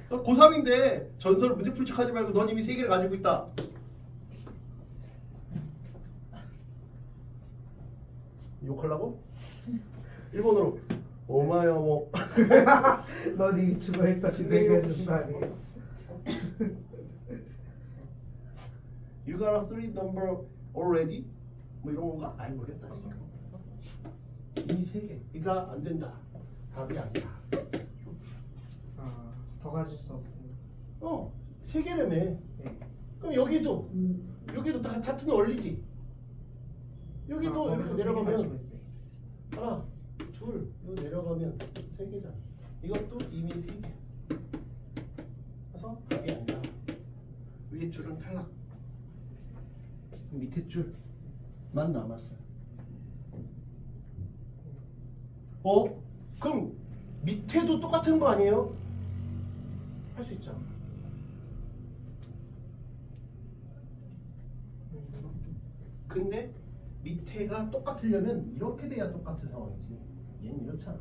고3인데 전설 문제 풀 척하지 말고 넌 이미 3개를 가지고 있다. 욕하려고? 일본어로 오마여모. 넌 이미 죽어있다. 내가 해준 거 아니에요? You got a 3 number already? 뭐 이런 건가? 아이 모르겠다. 이미 3개. 그러니까 안 된다. 답이 아니야. 더 가질 수 없어요. 3개라며. 네. 그럼 여기도 다 같은 원리지. 여기도 이렇게 내려가면 하나, 둘, 여기 내려가면 3개잖아. 이것도 이미 3개. 그래서 답이 아니야. 위에 줄은 탈락. 밑에 줄만 남았어요. 그럼 밑에도 똑같은 거 아니에요? 할 수 있잖아. 근데 밑에가 똑같으려면 이렇게 돼야 똑같은 상황이지. 얘는 이렇잖아.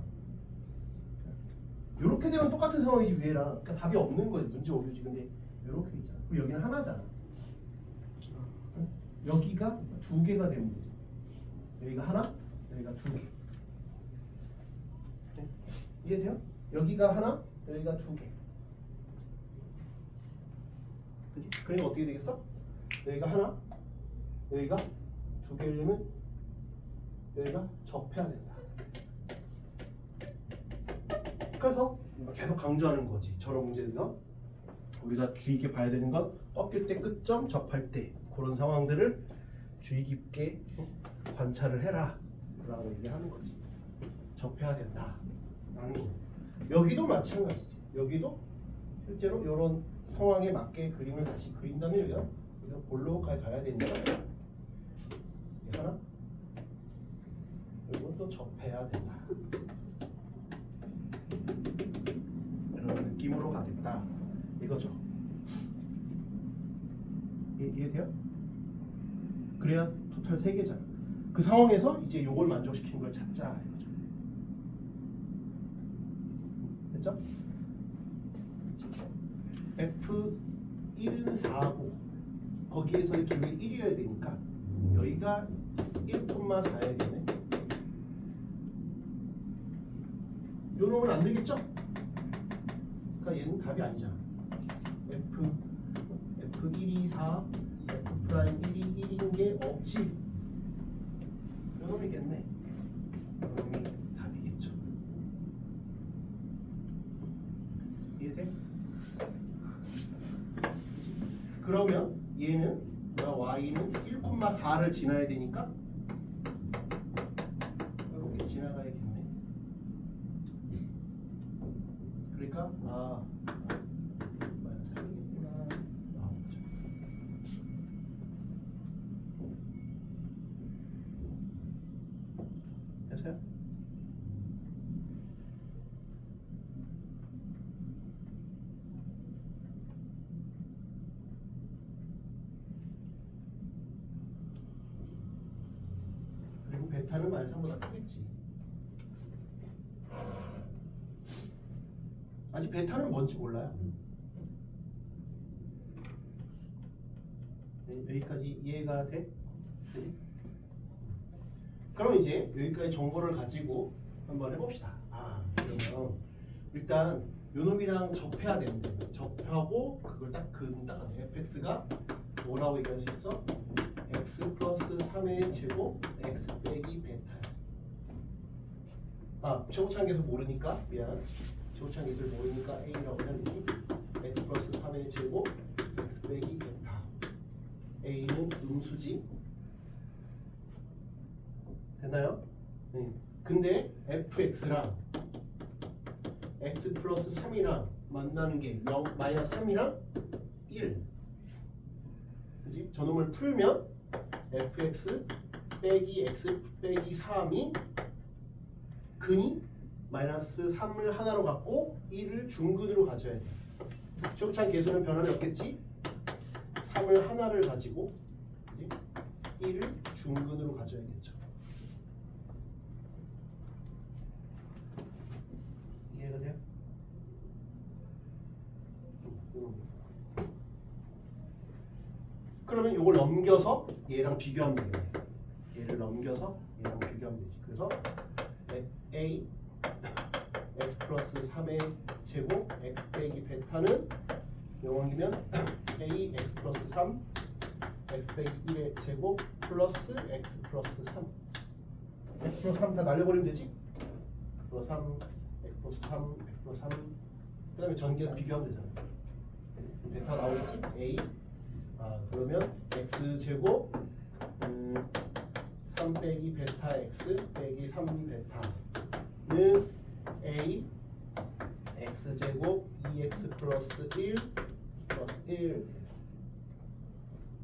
이렇게 되면 똑같은 상황이지 위에랑. 그러니까 답이 없는 거지. 문제 오류지. 근데 이렇게 있잖아. 그럼 여기는 하나잖아. 여기가 2개가 되면 되지. 여기가 하나, 여기가 2개. 이해돼요? 여기가 하나, 여기가 2개. 그치? 그러면 어떻게 되겠어? 여기가 하나, 여기가 2개려면 여기가 접해야 된다. 그래서 계속 강조하는 거지. 저런 문제에서 우리가 주의 깊게 봐야 되는 건 꺾일 때 끝점, 접할 때 그런 상황들을 주의 깊게 관찰을 해라 라고 얘기하는 거지. 접해야 된다 라는 거. 여기도 마찬가지지. 여기도 실제로 이런 상황에 맞게 그림을 다시 그린다면 여기가 볼록하게 가야 된다. 이게 하나. 그리고 또 접해야 된다. 이런 느낌으로 가겠다. 이거죠. 이해돼요? 그래야 토탈 3개잖아. 그 상황에서 이제 요걸 만족시키는 걸 찾자 이거죠. 됐죠? F1은 4고 거기에서의 기울기 1이어야 되니까 여기가 1,4여야 되네. 요 놈은 안 되겠죠? 그러니까 얘는 답이 아니잖아. F1이 4, F'1이 1인 게 없지. 요 놈이겠네. 요 놈이 답이겠죠. 이해돼? 그러면 얘는 y는 1,4를 지나야 되니까 이렇게 지나가야겠네. 그러니까 살겠구나 나오죠. 됐어요? 그리고 베타는 마이너스 3보다 크겠지. 아직 베타는 뭔지 몰라요. 여기까지 이해가 돼? 네. 그럼 이제 여기까지 정보를 가지고 한번 해봅시다. 그러면 일단 요놈이랑 접해야 되는데 접하고 그걸 딱 fx가 뭐라고 얘기할 수 있어? x 플러스 3의 제곱 x 빼기 베타야. 최고차항계수 모르니까 미안. 최고차항계수를 모르니까 a라고 해야 되지. x 플러스 3의 제곱 x 빼기 베타. a는 음수지. 됐나요? 네. 근데 fx랑 x 플러스 3이랑 만나는 게 마이너스 3이랑 1. 그지? 저놈을 풀면 fx 빼기 x 빼기 3이 근이 마이너스 3을 하나로 갖고 1을 중근으로 가져야 돼. 최고차항 계수는 변함이 없겠지? 3을 하나를 가지고 1을 중근으로 가져야겠죠. 이해가 돼요? 그러면 이걸 넘겨서 얘랑 비교하면 되겠네. 얘를 넘겨서 얘랑 비교하면 되지. 그래서 a x 플러스 3의 제곱 x 빼기 베타는 영원이면 a x 플러스 3 x 빼기 1의 제곱 플러스 x 플러스 3 x 플러스 3 다 날려버리면 되지? x 플러스 3 x 플러스 3 x 플러스 3 그 다음에 전개해서 비교하면 되잖아. 베타 나오겠지? a 그러면 x 제곱 3 빼기 베타 x 빼기 3 베타는 a x 제곱 2x 플러스 1 플러스 1.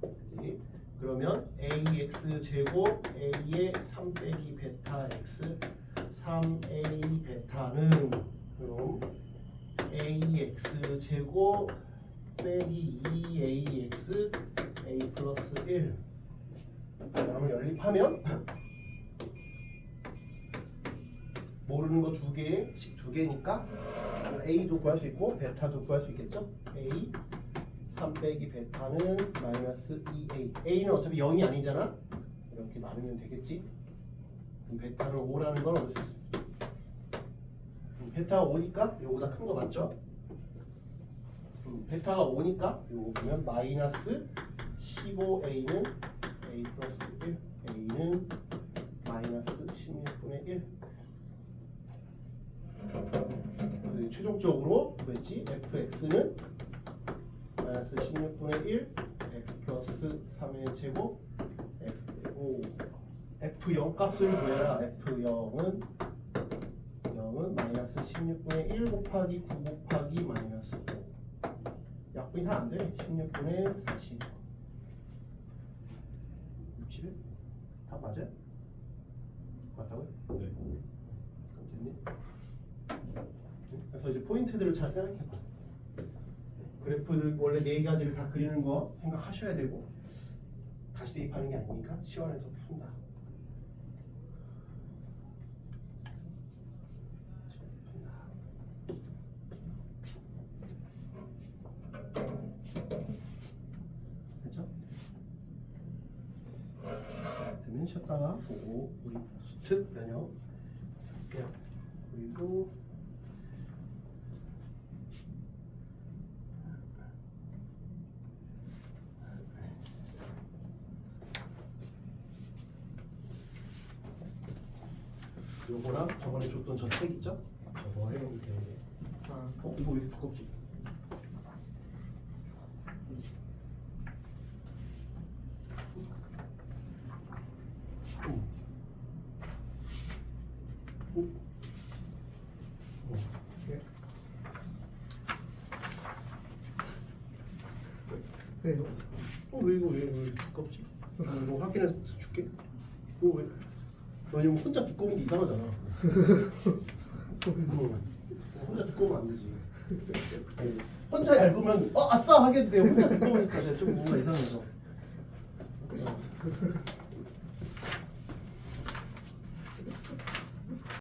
그치? 그러면 ax 제곱 a의 3 빼기 베타 x 3a 베타는 그럼 ax 제곱 빼기 2ax a 플러스 1. 그러면 연립하면 모르는 거 두 개니까 a도 구할 수 있고 베타도 구할 수 있겠죠? a 3 빼기 베타는 마이너스 2a. a는 어차피 0이 아니잖아. 이렇게 나누면 되겠지? 그럼 베타는 5라는 건 얻을 수 있어. 베타가 5니까 이거보다 큰 거 맞죠? 베타가 5니까 이거 보면 마이너스 15a는 a 플러스 1, a는 마이너스 16분의 1. 그래서 최종적으로 뭐였지? fx는 마이너스 16분의 1 x 플러스 3의 제곱 x 빼고 f0 값을 구해라. f0은 마이너스 16분의 1 곱하기 9 곱하기 마이너스 5 약분이 다 안 돼. 16분의 40. 61? 답 맞아요? 맞다고요? 네. 됐니? 그래서 이제 포인트들을 잘 생각해봐. 그래프를 원래 네 가지를 다 그리는 거 생각하셔야 되고 다시 대입하는 게 아니니까 치환해서 푼다. 됐죠? 그러면 쉬었다가 보고 우리 수특 변형 할게요. 그리고 요거랑 저번에 줬던 저 책 있죠? 저거 해보면 돼. 아, 이거 왜 이렇게 두껍지? 네. 그래요? 왜 이거 왜 이렇게 두껍지? 이거 확인해서 줄게. 이거 왜? 왜냐면 혼자 두꺼운 게 이상하잖아. 혼자 두꺼우면 안 되지. 혼자 얇으면 아싸 하겠는데 혼자 두꺼우니까 좀 뭔가 이상해서.